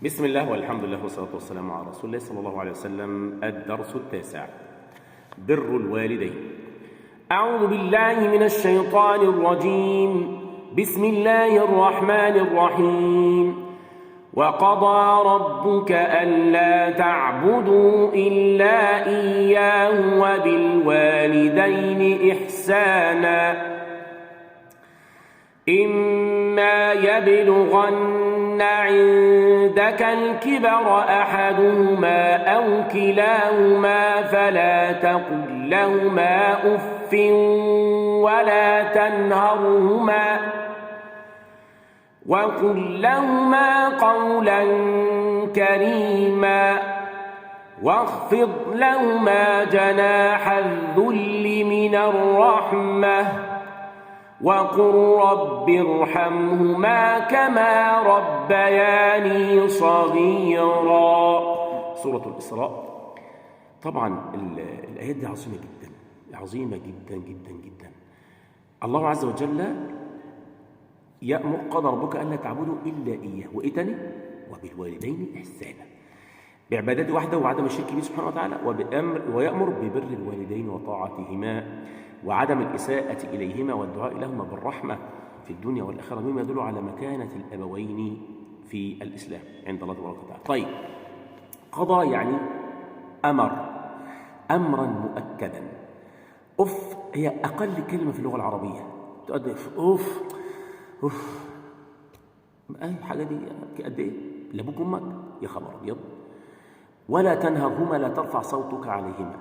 بسم الله والحمد لله والصلاة والسلام على رسول الله صلى الله عليه وسلم. الدرس التاسع: بر الوالدين. أعوذ بالله من الشيطان الرجيم. بسم الله الرحمن الرحيم. وقضى ربك ألا تعبدوا إلا إياه وبالوالدين إحسانا إما يبلغن عندك الكبر أحدهما أو كلاهما فلا تقل لهما أف ولا تنهرهما وقل لهما قولا كريما واخفض لهما جناح الذل من الرحمة وقل رب ارحمهما كما ربياني صغيرا. سورة الإسراء. طبعا الآيات دي عظيمة جدا، عظيمة جدا جدا جدا. الله عز وجل يأمر: قضى ربك ألا تعبدوا إلا إياه وإيه تاني؟ وبالوالدين إحسانا، بعبادته وحده وعدم الشرك به سبحانه وتعالى، ويأمر ببر الوالدين وطاعتهما وعدم الإساءة إليهما والدعاء لهما بالرحمة في الدنيا والآخرة، مما يدل على مكانة الأبوين في الإسلام عند الله تبارك وتعالى. طيب، قضى يعني أمر أمرا مؤكدا. أف هي أقل كلمة في اللغة العربية تؤدي أف أف. أي حاجة دي قد إيه؟ لأبوك وأمك يا خبر أبيض. ولا تنهرهما، لا ترفع صوتك عليهما.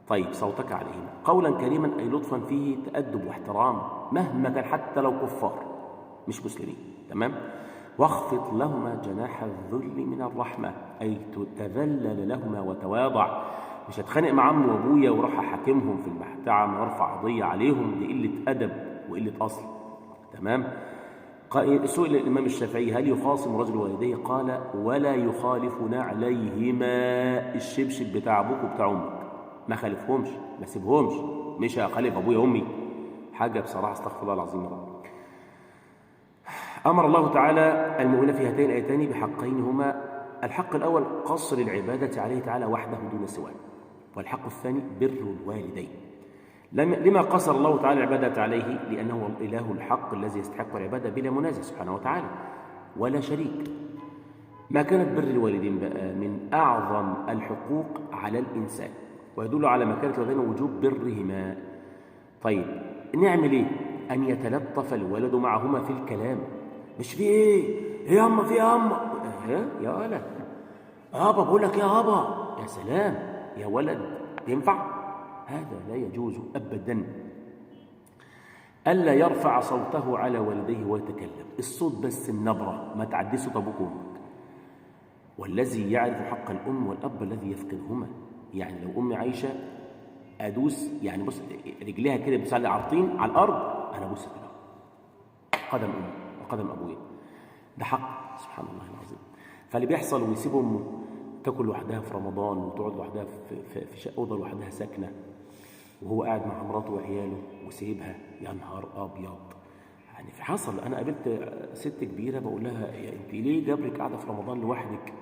طيب، صوتك عليهما قولا كريما أي لطفا فيه تأدب واحترام مهما كان، حتى لو كفار مش مسلمين. تمام. واخفض لهما جناح الذل من الرحمة أي تذلل لهما وتواضع. مش هتخانق مع عمي وابويا وراح احاكمهم في المحكمة وارفع قضية عليهم، دي قلة أدب وقلة أصل. تمام. سئل الإمام الشافعي: هل يخاصم رجل والديه؟ قال: ولا يخالف نعليهما. الشبشب بتاع أبوك وبتاع أمك ما خالفهمش، ما سيبهمش، مش هخالف ابويا وامي. حاجه بصراحه استغفر الله العظيم يا رب. امر الله تعالى المؤمنين في هاتين الايتين بحقين هما: الحق الاول قصر العباده عليه تعالى وحده دون سواه، والحق الثاني بر الوالدين. لما قصر الله تعالى العباده عليه؟ لانه هو الاله الحق الذي يستحق العباده بلا منازع سبحانه وتعالى ولا شريك. ما كانت بر الوالدين بقى من اعظم الحقوق على الانسان، ويدل على مكانة الوالدين ووجوب برهما. طيب، نعمل ايه؟ ان يتلطف الولد معهما في الكلام، مش في ايه يا اما في يا اما يا ولد ابا بقول لك يا ابا، يا سلام يا ولد، ينفع؟ هذا لا يجوز ابدا. الا يرفع صوته على والديه ويتكلم، الصوت بس النبره، ما تعدي صوت ابوك وامك. والذي يعرف حق الام والاب الذي يفقدهما، يعني لو امي عايشه ادوس، يعني بص رجليها كده بتساعد عارضين على الارض، انا ابوس كده قدم امي وقدم ابويا، ده حق سبحان الله العظيم. فاللي بيحصل ويسيب امه تاكل لوحدها في رمضان وتقعد لوحدها في شقه اوضه لوحدها ساكنه، وهو قاعد مع مراته وعياله وسيبها، يا نهار ابيض. يعني في حصل، انا قابلت ست كبيره بقول لها: يا انت ليه جبرك قاعده في رمضان لوحدك؟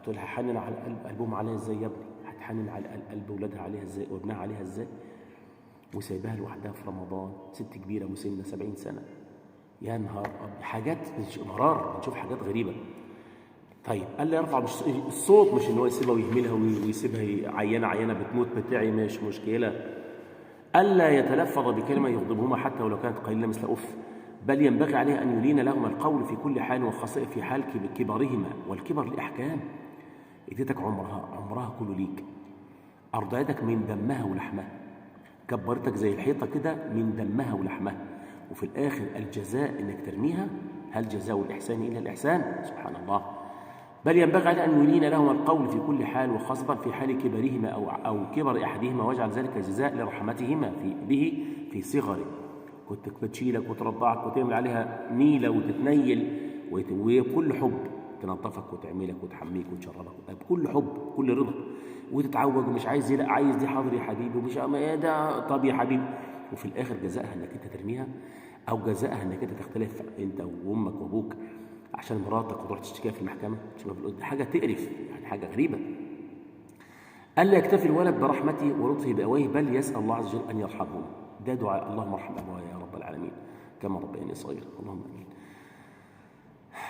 تقول لها: حنن على قلبهم عليها ازاي يا ابني؟ هتحنن على قلب اولادها عليها ازاي وابنها عليها ازاي؟ وسايباها لوحدها في رمضان، ست كبيره مسنه 70 سنه. يا نهار ابيض، حاجات مرار، بنشوف حاجات غريبه. طيب، الا يرفع الصوت، مش ان هو يسيبها ويهملها ويسيبها عيانه بتموت بتاعي، مش مشكله. الا يتلفظ بكلمه يغضبهما حتى ولو كانت قليله مثل اف، بل ينبغي عليه ان يلين لهما القول في كل حال، وخاصه في حال كبرهما، والكبر لاحكام. اديتك عمرها كله ليك، ارضعتك من دمها ولحمها، كبرتك زي الحيطه كده من دمها ولحمها، وفي الاخر الجزاء انك ترميها. هل جزاء الاحسان الا الاحسان؟ سبحان الله. بل ينبغي على ان يلين لهما القول في كل حال، وخاصه في حال كبرهما او كبر احدهما، واجعل ذلك جزاء لرحمتهما به في صغره. كنت بتشيلك وترضعك وتعمل عليها نيله وتتنيل، وكل حب تنظفك وتعملك وتحميك وتشربك بكل حب كل رضا، وتتعوج ومش عايز لا عايز دي حاضر يا حبيبي ومش ده طب يا حبيبي، وفي الاخر جزائها انك انت ترميها، او جزائها انك انت تختلف انت وامك وابوك عشان مراتك وتروح تشتكيها في المحكمة؟ حاجة تقرف، يعني حاجة غريبة. ألا يكتفي الولد برحمته ولطفه بأبويه، بل يسأل الله عز وجل أن يرحمهم. ده دعاء: اللهم ارحم أبوي يا رب العالمين كما ربياني صغيرا، اللهم آمين.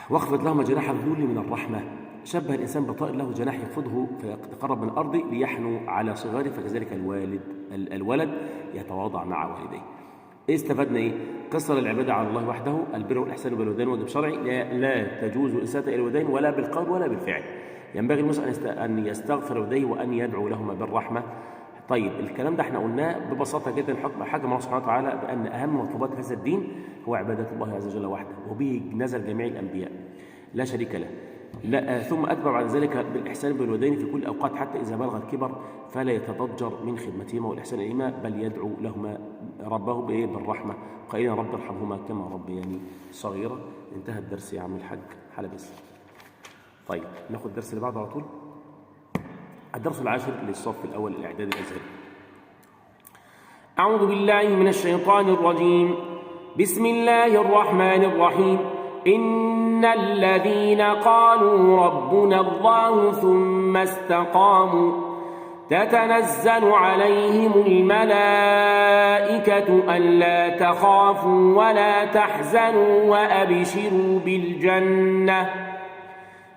واخفض لهما جناح الذل من الرحمة. شبه الإنسان بطائر له جناح يخفضه فيتقرب من الأرض ليحنو على صغاره، فكذلك الولد يتواضع مع والديه. استفدنا ايه؟ قصر العباده على الله وحده، البر والاحسان بالوالدين واجب شرعي، لا تجوز الاساءه الى الوالدين ولا بالقول ولا بالفعل. ينبغي المسلم ان يستغفر والديه وان يدعو لهما بالرحمه. طيب الكلام ده احنا قلناه ببساطه جدا، حكم الله سبحانه وتعالى بان اهم مطلوبات هذا الدين هو عباده الله عز وجل وحده، وبه نزل جميع الانبياء لا شريك له. لا ثم أتبع بعد ذلك بالإحسان بالوالدين في كل الأوقات، حتى إذا بلغ الكبر فلا يتضجر من خدمتهما والإحسان إليهما، بل يدعو لهما ربه بالرحمة قائلا: رب ارحمهما كما ربياني صغيرة. انتهى الدرس يا عم الحاج حلبس. طيب ناخد الدرس اللي بعده على طول. الدرس العاشر للصف الأول الإعداد الأزهري. أعوذ بالله من الشيطان الرجيم. بسم الله الرحمن الرحيم. إن الذين قالوا ربنا الله ثم استقاموا تتنزل عليهم الملائكة ألا تخافوا ولا تحزنوا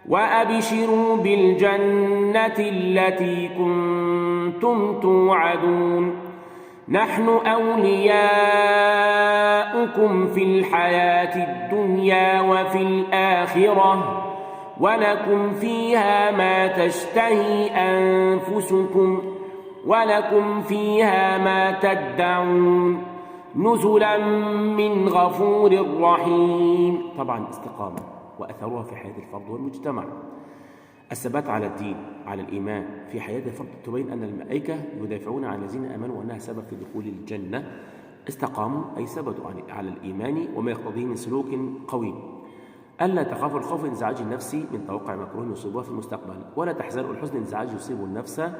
وأبشروا بالجنة التي كنتم توعدون. نحن أولياؤكم في الحياة الدنيا وفي الآخرة ولكم فيها ما تشتهي أنفسكم ولكم فيها ما تدعون نزلا من غفور رحيم. طبعا استقامة وأثرها في حياة الفرد والمجتمع. الثبات على الدين على الإيمان في حياة الفرد تبين أن الملائكة يدافعون عن الذين آمنوا وأنها سبب في دخول الجنة. استقاموا أي ثبتوا على الإيمان وما يقتضيه من سلوك قوي. ألا تخافوا الخوف انزعاج النفس من توقع مكروه يصيبها في المستقبل، ولا تحزنوا الحزن انزعاج يصيب النفس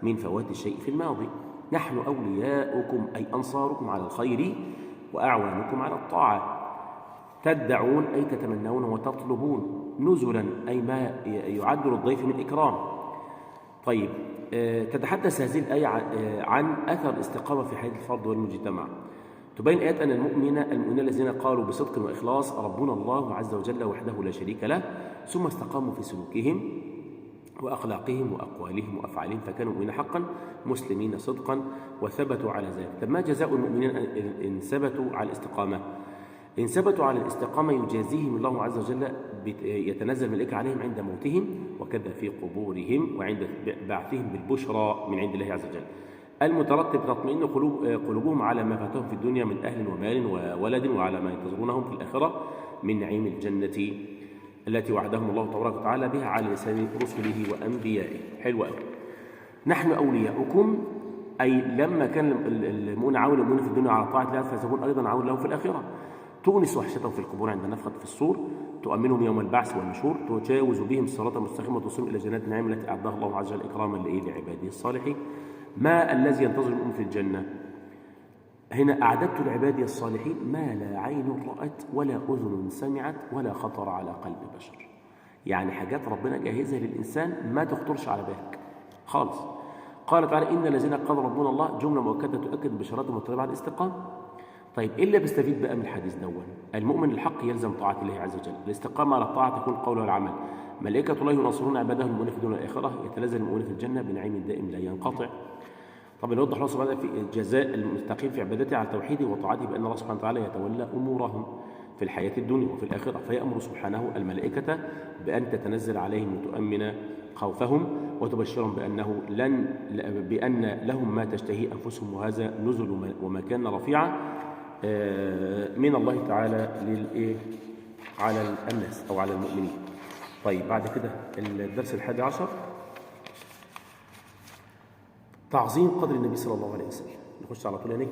من فوات الشيء في الماضي. نحن أولياؤكم أي أنصاركم على الخير وأعوانكم على الطاعة. تدعون أي تتمنون وتطلبون. نزلا أي ما يعد للضيف من إكرام. طيب تتحدث هذه الآية عن أثر الاستقامة في حياة الفرد والمجتمع. تبين آيات أن المؤمنين الذين قالوا بصدق وإخلاص ربنا الله عز وجل وحده لا شريك له، ثم استقاموا في سلوكهم وأخلاقهم وأقوالهم وأفعالهم، فكانوا مؤمنين حقا مسلمين صدقا وثبتوا على ذلك. طب ما جزاء المؤمنين إن ثبتوا على الاستقامة؟ إن ثبتوا على الاستقامة يجازيهم الله عز وجل، يتنزل الملائكة عليهم عند موتهم وكذا في قبورهم وعند بعثهم بالبشرى من عند الله عز وجل المترتب تطمئن قلوبهم على ما فاتهم في الدنيا من أهل ومال وولد، وعلى ما ينتظرونهم في الآخرة من نعيم الجنة التي وعدهم الله تبارك وتعالى بها على لسان رسله وأنبيائه. حلو قوي. نحن أولياؤكم أي لما كان المؤمن عون المؤمن في الدنيا على طاعة الله فسيكون أيضا عون لهم في الآخرة. تونس وحشتهم في القبور عند نفخة في الصور، تؤمنهم يوم البعث والنشور، تجاوز بهم الصراط المستقيم وتصلهم إلى جنات النعيم التي أعدها الله عز وجل إكراما لعباده الصالحين. ما الذي ينتظر المؤمن في الجنة؟ هنا أعددت لعبادي الصالحين ما لا عين رأت ولا أذن سمعت ولا خطر على قلب بشر. يعني حاجات ربنا جاهزها للإنسان ما تخطرش على بالك خالص. قال تعالى: إن الذين قالوا ربنا الله، جملة مؤكدة تؤكد بشاراتهم والطلب على الاستقامة. طيب إيه اللي بيستفيد بقى من الحديث دون؟ المؤمن الحق يلزم طاعة الله عز وجل. الاستقامة على الطاعة تكون قول والعمل. ملائكة الله ينصرون عبادهم المؤمنين في الدنيا والآخرة، يتنزل المؤمنين في الجنة بنعيم دائم لا ينقطع. طبعا يوضح الله سبحانه في جزاء المستقيم في عبادته على توحيده وطاعته بأن الله سبحانه وتعالى يتولى أمورهم في الحياة الدنيا وفي الآخرة، فيأمر سبحانه الملائكة بأن تتنزل عليهم وتؤمن خوفهم وتبشرهم بأن لهم ما تشتهي أنفسهم، وهذا نزل ومكان رفيعة من الله تعالى على الناس أو على المؤمنين. طيب بعد كده الدرس 11 تعظيم قدر النبي صلى الله عليه وسلم. نخش على طول هنا.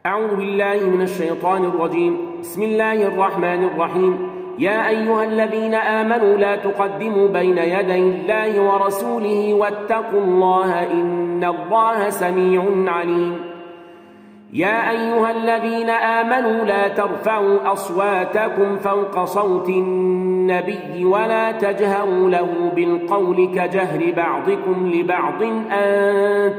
أعوذ بالله من الشيطان الرجيم. بسم الله الرحمن الرحيم. يا أيها الذين آمنوا لا تقدموا بين يدي الله ورسوله واتقوا الله إن الله سميع عليم. يا أيها الذين آمنوا لا ترفعوا أصواتكم فوق صوت النبي ولا تجهروا له بالقول كجهر بعضكم لبعض أن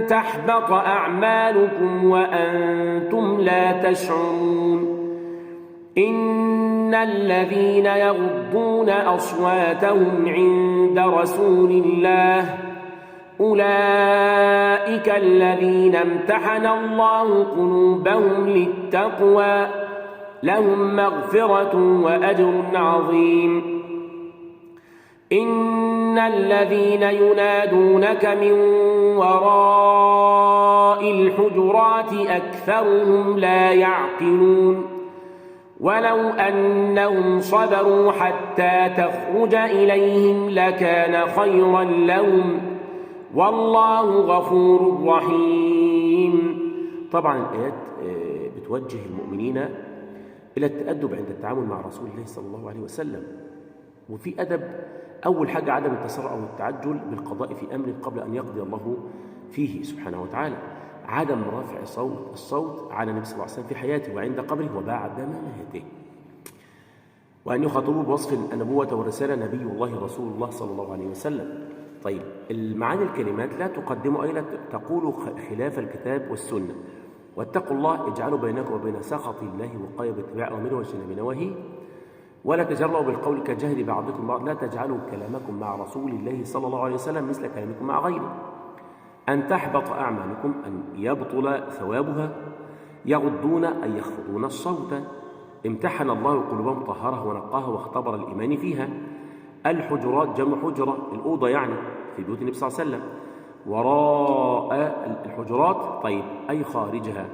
تحبط أعمالكم وأنتم لا تشعرون إن الذين يغضون أصواتهم عند رسول الله أولئك الذين امتحن الله قلوبهم للتقوى لهم مغفرة وأجر عظيم إن الذين ينادونك من وراء الحجرات أكثرهم لا يعقلون ولو أنهم صبروا حتى تخرج إليهم لكان خيرا لهم والله غفور رحيم. طبعا الآيات بتوجه المؤمنين إلى التأدب عند التعامل مع رسول الله صلى الله عليه وسلم. وفي أدب أول حاجة عدم التسرع أو التعجل بالقضاء في أمر قبل أن يقضي الله فيه سبحانه وتعالى، عدم رفع الصوت على النبي صلى الله عليه وسلم في حياته وعند قبره وبعد مماته، وأن يخاطبوا بوصف النبوة والرسالة نبي الله رسول الله صلى الله عليه وسلم. طيب المعاني الكلمات لا تقدموا أي لا تقولوا خلاف الكتاب والسنة، واتقوا الله اجعلوا بينكم وبين سخط الله وقاية باتباع أوامره واجتناب نواهيه، ولا تجروا بالقول كجهل بعضكم بعض، لا تجعلوا كلامكم مع رسول الله صلى الله عليه وسلم مثل كلامكم مع غيره، أن تحبط أعمالكم أن يبطل ثوابها، يغضون أن يخفضون الصوت، امتحن الله قلوبهم طهرها ونقاها واختبر الإيمان فيها. الحجرات جمع حجرة الأوضة يعني في بيوت النبي صلى الله عليه وسلم، وراء الحجرات طيب أي خارجها.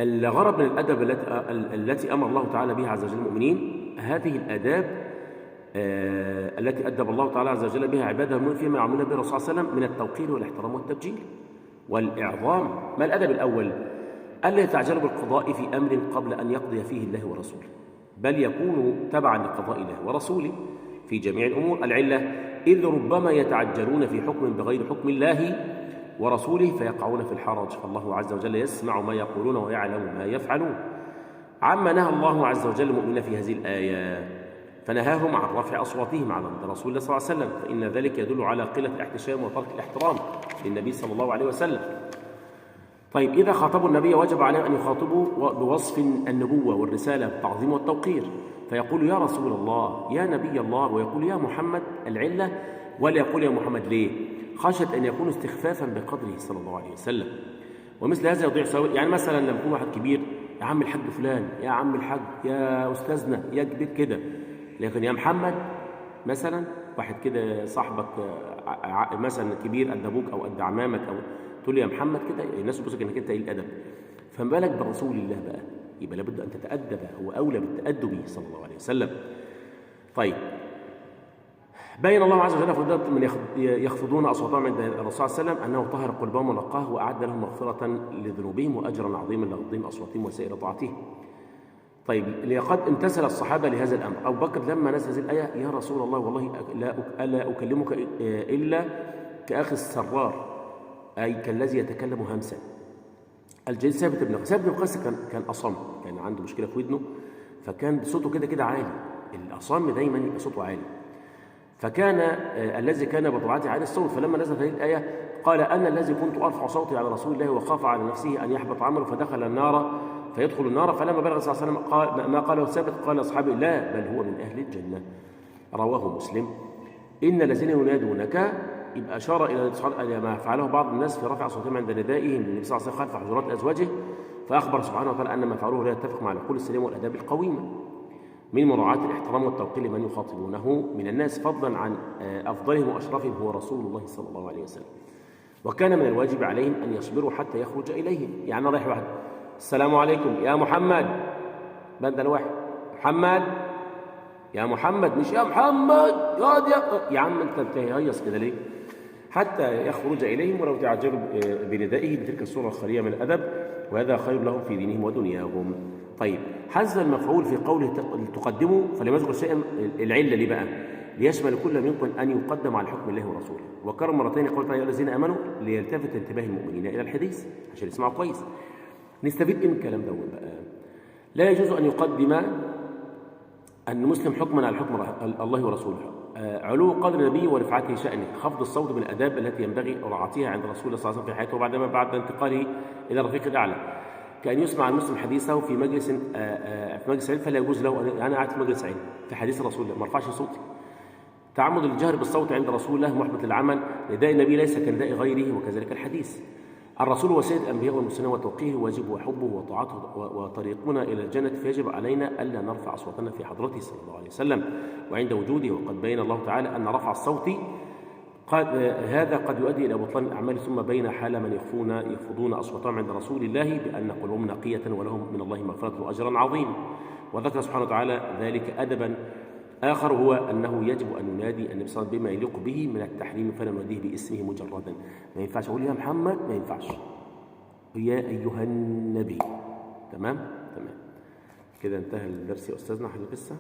الغرض من الأدب التي أمر الله تعالى بها عز وجل المؤمنين، هذه الآداب التي أدب الله تعالى عز وجل بها عباده المؤمنين فيما يعملون به الرسول صلى الله عليه وسلم من التوقير والإحترام والتبجيل والإعظام. ما الأدب الأول؟ ألا يتعجلوا بالقضاء في أمر قبل أن يقضي فيه الله ورسوله، بل يكونوا تبعا لقضاء الله ورسوله في جميع الأمور. العلة إذ ربما يتعجلون في حكم بغير حكم الله ورسوله فيقعون في الحرج، فالله عز وجل يسمع ما يقولون ويعلم ما يفعلون. عما نهى الله عز وجل المؤمنين في هذه الآية فنهاهم عن رفع أصواتهم على رسول الله صلى الله عليه وسلم، فإن ذلك يدل على قلة الاحتشام وترك الاحترام للنبي صلى الله عليه وسلم. طيب إذا خاطبوا النبي وجب عليهم أن يخاطبوا بوصف النبوة والرسالة بالتعظيم والتوقير، فيقول يا رسول الله يا نبي الله، ويقول يا محمد. العلة ولا يقول يا محمد ليه؟ خشية أن يكون استخفافا بقدره صلى الله عليه وسلم، ومثل هذا يضيع ثواب. يعني مثلا لما يكون واحد كبير يا عم الحاج فلان، يا عم الحاج، يا أستاذنا، يا كبير كده، لكن يا محمد مثلا واحد كده صاحبك مثلا كبير قد ابوك او قد عمامك، او تقول لي يا محمد كده الناس تبصك انك انت قليل الادب، فما بالك برسول الله بقى؟ يبقى لابد ان تتادب، هو اولى بالتادب صلى الله عليه وسلم. طيب بين الله عز وجل فضيلة من يخفضون اصواتهم عند الرسول صلى الله عليه وسلم انه طهر قلوبهم ونقاه واعد لهم مغفرة لذنوبهم واجرا عظيما لغضهم اصواتهم وسائر طاعته. طيب لقد امتثل الصحابة لهذا الأمر. أبو بكر لما نزل هذه الآية يا رسول الله والله لا أكلمك إلا كأخي السرار، أي كالذي يتكلم همسا. الجليل ثابت بن قيس كان أصم، كان عنده مشكلة في ودنه، فكان صوته كده عالي، الأصم دايما يبقى صوته عالي، فكان الذي كان بطبيعته عالي الصوت، فلما نزلت هذه الآية قال أنا الذي كنت أرفع صوتي على رسول الله وخاف على نفسه أن يحبط عمله فدخل النار فيدخل النار، فلما بلغ صلى الله عليه وسلم قال ما قاله ثابت قال أصحابه لا بل هو من أهل الجنة، رواه مسلم. إن الذين ينادونك يبقى أشار إلى ما فعله بعض الناس في رفع صوتهم عند ندائهم النبي صلى الله عليه وسلم خلف حجرات أزواجه، فأخبر سبحانه وتعالى أن ما فعلوه لا يتفق مع العقول السليمة والآداب القويمة من مراعاة الاحترام والتوقير لمن يخاطبونه من الناس، فضلا عن أفضلهم وأشرفهم هو رسول الله صلى الله عليه وسلم. وكان من الواجب عليهم أن يصبروا حتى يخرج إليهم. يعني رايح واحد السلام عليكم يا محمد، بدل واحد محمد يا محمد، مش يا محمد يا عم انت بتهيص كده ليه؟ حتى يخرج اليهم ولو تعجلوا بندائه بتلك الصوره الخاليه من الادب، وهذا خير لهم في دينهم ودنياهم. طيب حذف المفعول في قوله تقدموا فلم يذكر شيئا، العله ليه بقى؟ ليشمل كل منكم أن يقدم على حكم الله ورسوله. وكرر مرتين قال يا الذين آمنوا ليلتفت انتباه المؤمنين إلى الحديث عشان يسمعوا كويس. نستفيد إيه من الكلام ده بقى؟ لا يجوز أن يقدم المسلم حكما على حكم الله ورسوله. علو قدر النبي ورفعته شأنه، خفض الصوت من الآداب التي ينبغي مراعاتها عند رسول الله صلى الله عليه وسلم في حياته بعد انتقاله إلى الرفيق الأعلى، كأن يسمع المسلم حديثه في مجلس علم، فلا يجوز له أنا قاعد في مجلس علم في حديث رسول الله ما ارفعش صوتي. تعمد الجهر بالصوت عند رسول الله محبط العمل، نداء النبي ليس كنداء غيره، وكذلك الحديث. الرسول هو سيد الأنبياء والمرسلين وتوقيره واجب وحبه وطاعته وطريقنا إلى الجنة، فيجب علينا ألا نرفع أصواتنا في حضرته صلى الله عليه وسلم وعند وجوده. وقد بين الله تعالى أن رفع الصوت هذا قد يؤدي إلى بطلان الأعمال، ثم بين حال من يخفضون أصواتهم عند رسول الله بأن قلوبهم نقية ولهم من الله مغفرة وأجرا عظيم. وذكر سبحانه وتعالى ذلك أدبا آخر، هو أنه يجب أن ننادي النبي صلى الله عليه وسلم بما يليق به من التحريم، فلا نناديه باسمه مجردا. ما ينفعش أقول يا محمد، ما ينفعش يا أيها النبي. تمام كده انتهى الدرس يا أستاذنا. حل القصة.